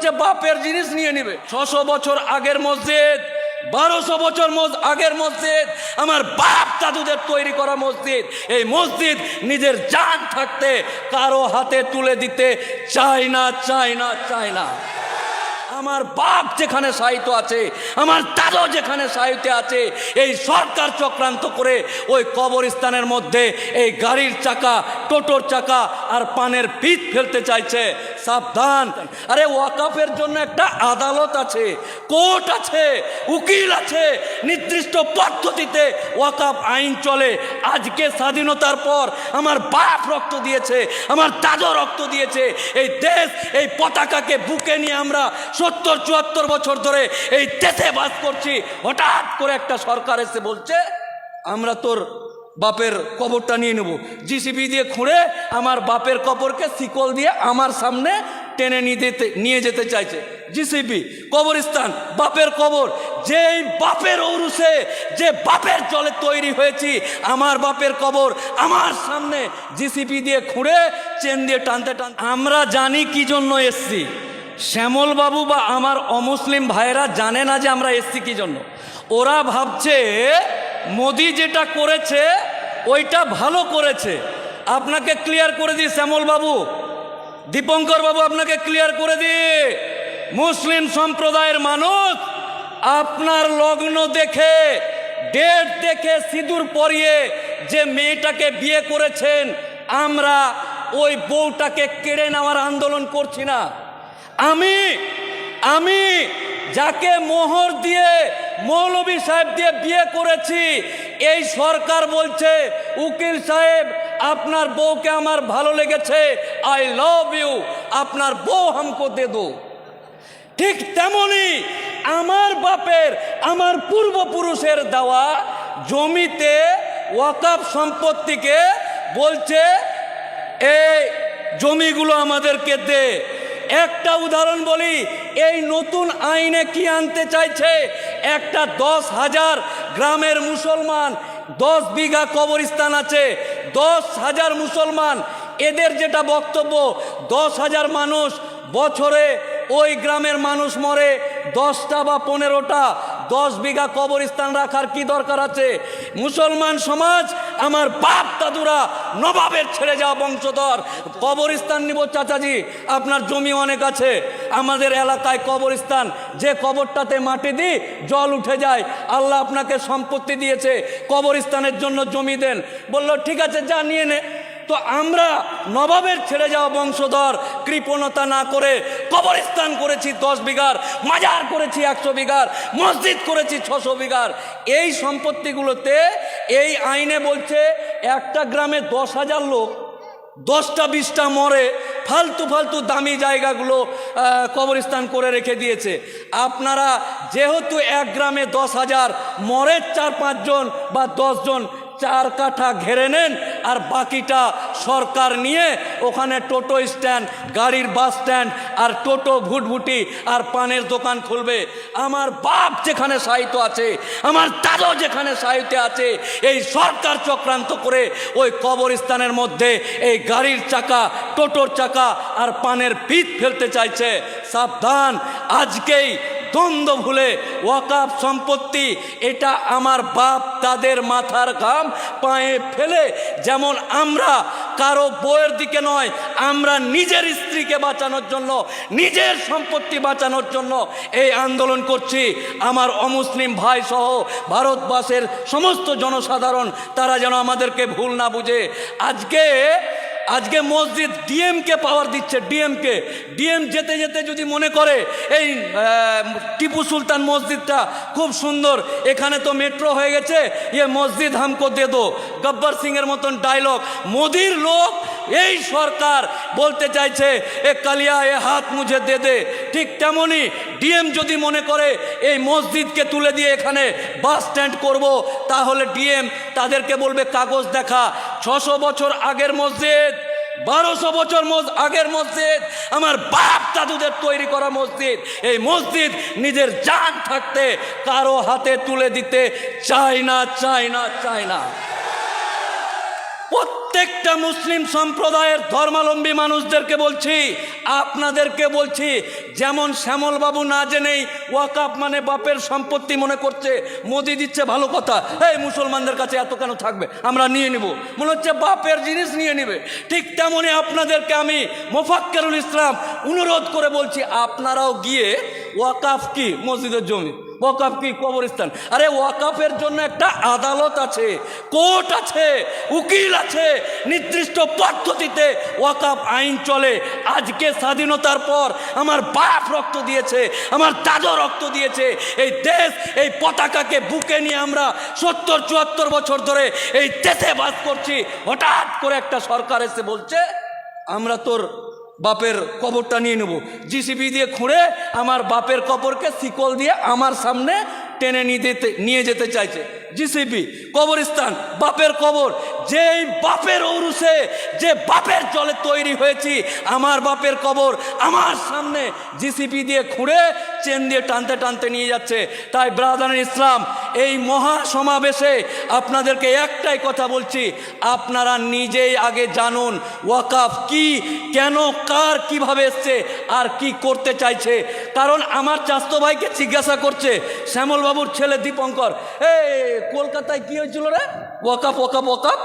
বলছে বাপের জিনিস নিয়ে নিবে। 600 বছর আগের মসজিদ, 1200 বছর আগের মসজিদ, আমার বাপ দাদুদের তৈরি করা মসজিদ। এই মসজিদ নিজের জান থাকতে কারো হাতে তুলে দিতে চায় না, চায় না, চায় না। আমার বাপ যেখানে সাহিত্য আছে, আমার দাদু যেখানে সাহিত্যে আছে, এই সরকার চক্রান্ত করে ওই কবরস্থানের মধ্যে এই গাড়ির চাকা, টোটোর চাকা আর পানের পিঠ ফেলতে চাইছে। সাবধান। আরে ওয়াকাফের জন্য একটা আদালত আছে, কোর্ট আছে, উকিল আছে, নির্দিষ্ট পদ্ধতিতে ওয়াকাফ আইন চলে। আজকে স্বাধীনতার পর আমার বাপ রক্ত দিয়েছে, আমার দাদু রক্ত দিয়েছে। এই দেশ, এই পতাকাকে বুকে নিয়ে আমরা 70-74 বছর ধরে এই দেশে বাস করছি। হঠাৎ করে একটা সরকার এসে বলছে আমরা তোর বাপের কবরটা নিয়ে নেব। জিসিবি দিয়ে খুঁড়ে আমার বাপের কবরকে শিকল দিয়ে আমার সামনে টেনে নিয়ে যেতে চাইছে। জিসিবি, কবরস্থান, বাপের কবর, যেই বাপের ঔরসে, যে বাপের জলে তৈরি হয়েছি, আমার বাপের কবর আমার সামনে জিসিবি দিয়ে খুঁড়ে চেন দিয়ে টানতে টানতে। আমরা জানি কি জন্য এসছি। শ্যামল বাবু বা আমার অমুসলিম ভাইয়েরা জানে না যে আমরা এসছি কি জন্য। ওরা ভাবছে মোদি যেটা করেছে ওইটা ভালো করেছে। আপনাকে ক্লিয়ার করে দিই শ্যামল বাবু, দীপঙ্কর বাবু, আপনাকে ক্লিয়ার করে দিই, মুসলিম সম্প্রদায়ের মানুষ আপনার লগ্ন দেখে, ডেট দেখে, সিঁদুর পরিয়ে যে মেয়েটাকে বিয়ে করেছেন, আমরা ওই বউটাকে কেড়ে নেওয়ার আন্দোলন করছি না। আমি যাকে মোহর দিয়ে, মৌলভী সাহেব দিয়ে বিয়ে করেছি, এই সরকার বলছে উকিল সাহেব আপনার বউকে আমার ভালো লেগেছে, আই লাভ ইউ, আপনার বউ হামকো দে দো। ঠিক তেমনি আমার বাপের, আমার পূর্বপুরুষের দেওয়া জমিতে ওয়াকফ সম্পত্তিকে বলছে এই জমিগুলো আমাদেরকে দে। একটা উদাহরণ বলি, এই নতুন আইনে কি আনতে চাইছে, একটা 10,000 গ্রামের মুসলমান, 10 বিঘা কবরস্থান আছে, 10,000 মুসলমান, এদের যেটা বক্তব্য 10,000 মানুষ বছরে ওই গ্রামের মানুষ মরে 10টা বা 15টা, 10 বিঘা কবরস্থান রাখার কি দরকার আছে? মুসলমান সমাজ, আমার বাপ দাদুরা নবাবের ছেড়ে যাওয়া বংশধর, কবরস্থান নিব। চাচাজি আপনার জমি অনেক আছে, আমাদের এলাকায় কবরস্থান, যে কবরটাতে মাটি দিই জল উঠে যায়, আল্লাহ আপনাকে সম্পত্তি দিয়েছে, কবরস্থানের জন্য জমি দেন। বলল ঠিক আছে, যা নিয়ে নে। তো আমরা নবাবের ছেড়ে যাওয়া বংশধর কৃপণতা না করে কবরস্থান করেছি 10 বিঘার, মাজার করেছি 100 বিঘার, মসজিদ করেছি 600 বিঘার। এই সম্পত্তিগুলোতে এই আইনে বলছে একটা গ্রামে 10,000 লোক, 10টা 20টা মরে, ফালতু ফালতু দামি জায়গাগুলো কবরস্থান করে রেখে দিয়েছে। আপনারা যেহেতু এক গ্রামে 10,000 মরে 4-5 জন বা 10 জন, 4 কাঠা ঘেরে নেন, আর বাকিটা সরকার নিয়ে ওখানে টোটো স্ট্যান্ড, গাড়ির বাস স্ট্যান্ড আর টোটো ভুটভুটি আর পানের দোকান খুলবে। আমার বাপ যেখানে সাহিত্য আছে, আমার দাদু যেখানে সাহিত্যে আছে, এই সরকার চক্রান্ত করে ওই কবরস্থানের মধ্যে এই গাড়ির চাকা, টোটোর চাকা আর পানের পিঠ ফেলতে চাইছে। সাবধান। আজকেই দ্বন্দ্ব ভুলে ওয়াকফ সম্পত্তি, এটা আমার বাপ তাদের মাথার ঘাম পায়ে ফেলে, যেমন আমরা কারো বউয়ের দিকে নয়, আমরা নিজের স্ত্রীকে বাঁচানোর জন্য, নিজের সম্পত্তি বাঁচানোর জন্য এই আন্দোলন করছি। আমার অমুসলিম ভাই সহ ভারতবর্ষের সমস্ত জনসাধারণ তারা যেন আমাদেরকে ভুল না বুঝে। আজকে মসজিদ ডিএমকে পাওয়ার দিচ্ছে, ডিএম যেতে যেতে যদি মনে করে এই টিপু সুলতান মসজিদটা খুব সুন্দর, এখানে তো মেট্রো হয়ে গেছে, মসজিদ হামকো দে দো, গব্বর সিংয়ের মতন ডায়লগ। মোদির লোক, এই সরকার বলতে চাইছে এ কালিয়া এ হাত মুঝে দে দে। ঠিক তেমনি ডিএম যদি মনে করে এই মসজিদকে তুলে দিয়ে এখানে বাস স্ট্যান্ড করব, তাহলে ডিএম তাদেরকে বলবে কাগজ দেখা। 600 বছর আগের মসজিদ, 1200 বছর আগের মসজিদ, আমার বাপ দাদুদের তৈরি করা মসজিদ। এই মসজিদ নিজের জান থাকতে কারো হাতে তুলে দিতে চায় না, চায় না, চায় না। প্রত্যেকটা মুসলিম সম্প্রদায়ের ধর্মাবলম্বী মানুষদেরকে বলছি, আপনাদেরকে বলছি, যেমন শ্যামলবাবু না জেনেই ওয়াকাফ মানে বাপের সম্পত্তি মনে করছে, মোদি দিচ্ছে ভালো কথা, এই মুসলমানদের কাছে এত কেন থাকবে, আমরা নিয়ে নিব, মনে হচ্ছে বাপের জিনিস নিয়ে নিবে। ঠিক তেমনই আপনাদেরকে আমি মোফাক্কেরুল ইসলাম অনুরোধ করে বলছি, আপনারাও গিয়ে ওয়াকাফ কি মসজিদের জমি, ওয়াকাফ কি কবরস্থান, আরে ওয়াকাফের জন্য একটা আদালত আছে, কোর্ট আছে, উকিল আছে, নির্দিষ্ট পদ্ধতিতে ওয়াকাফ আইন চলে। আজকে স্বাধীনতার পর আমার বাপ রক্ত দিয়েছে, আমার দাদা রক্ত দিয়েছে, এই দেশ, এই পতাকাকে বুকে নিয়ে আমরা ৭০-৭৪ বছর ধরে এই দেশে বাস করছি। হঠাৎ করে একটা সরকার এসে বলছে আমরা তোর বাপের কবরটা নিয়ে নেব, জিসিবি দিয়ে খুঁড়ে আমার বাপের কবরকে শিকল দিয়ে আমার সামনে টেনে নিয়ে যেতে চাইছে। জিসিবি, কবরস্থান, বাপের কবর, যেই বাপের ঔরসে, যে বাপের জলে তৈরি হয়েছি, আমার বাপের কবর আমার সামনে জিসিবি দিয়ে খুঁড়ে চেন দিয়ে টানতে টানতে নিয়ে যাচ্ছে। তাই ব্রাদার ইসলাম, এই মহা সমাবেশে আপনাদেরকে একটাই কথা বলছি, আপনারা নিজেই আগে জানুন ওয়াকাফ কি, কেন, কার, কিভাবে এসছে আর কি করতে চাইছে। কারণ আমার চাস্তো ভাইকে জিজ্ঞাসা করছে শ্যামলবাবুর ছেলে দীপঙ্কর, কলকাতায় কি হয়েছিল রে, ওয়াকাফ ওয়াকাফ ওয়াকাফ,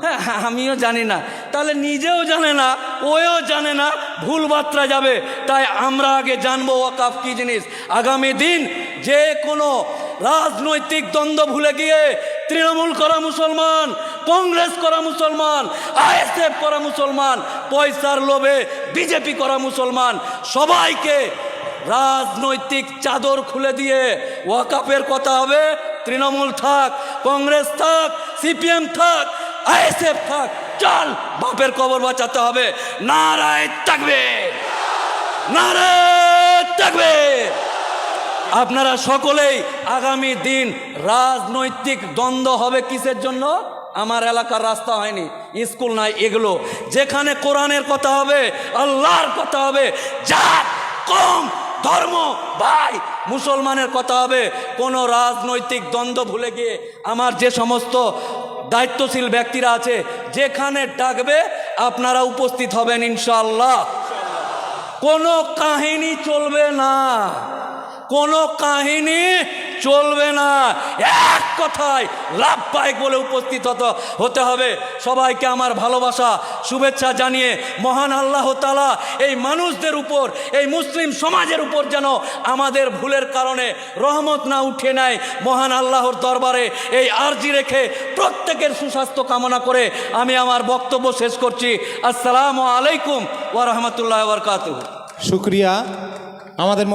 হ্যাঁ আমিও জানি না, তাহলে নিজেও জানে না, ওও জানে না, ভুল বার্তা যাবে। তাই আমরা আগে জানবো ওয়াকাফ কি জিনিস। আগামী দিন যে কোনো রাজনৈতিক দ্বন্দ্ব ভুলে গিয়ে তৃণমূল করা মুসলমান, কংগ্রেস করা মুসলমান, আইএসএফ করা মুসলমান, পয়সার লোভে বিজেপি করা মুসলমান, সবাইকে রাজনৈতিক চাদর খুলে দিয়ে ওয়াকাফের কথা হবে। তৃণমূল থাক, কংগ্রেস থাক, সিপিএম থাক, আইএসএফ থাক, চল বাপের কবর বাঁচাতে হবে। নারায়ে তাকবীর, নারায়ে তাকবীর। আপনারা সকলেই আগামী দিন রাজনৈতিক দ্বন্দ্ব হবে কিসের জন্য? আমার এলাকার রাস্তা হয়নি, স্কুল নাই, এগুলো যেখানে কোরআনের কথা হবে, আল্লাহর কথা হবে, জাত, কম, ধর্ম, ভাই, মুসলমানের কথা হবে। কোনো রাজনৈতিক দ্বন্দ্ব ভুলে গিয়ে আমার যে সমস্ত দায়িত্বশীল ব্যক্তিরা আছে, যেখানে ডাকবে আপনারা উপস্থিত হবেন ইনশাআল্লাহ। কোনো কাহিনী চলবে না, কোনো কাহিনী চলবে না, এক কথায় লাভবাহিক বলে উপস্থিত হতে হবে। সবাইকে আমার ভালোবাসা, শুভেচ্ছা জানিয়ে মহান আল্লাহ তাআলা এই মানুষদের উপর, এই মুসলিম সমাজের উপর যেন আমাদের ভুলের কারণে রহমত না উঠে নেয়, মহান আল্লাহর দরবারে এই আরজি রেখে প্রত্যেকের সুস্বাস্থ্য কামনা করে আমি আমার বক্তব্য শেষ করছি। আসসালামু আলাইকুম ওয়া রাহমাতুল্লাহি ওয়া বারাকাতুহু। শুকরিয়া। আমাদের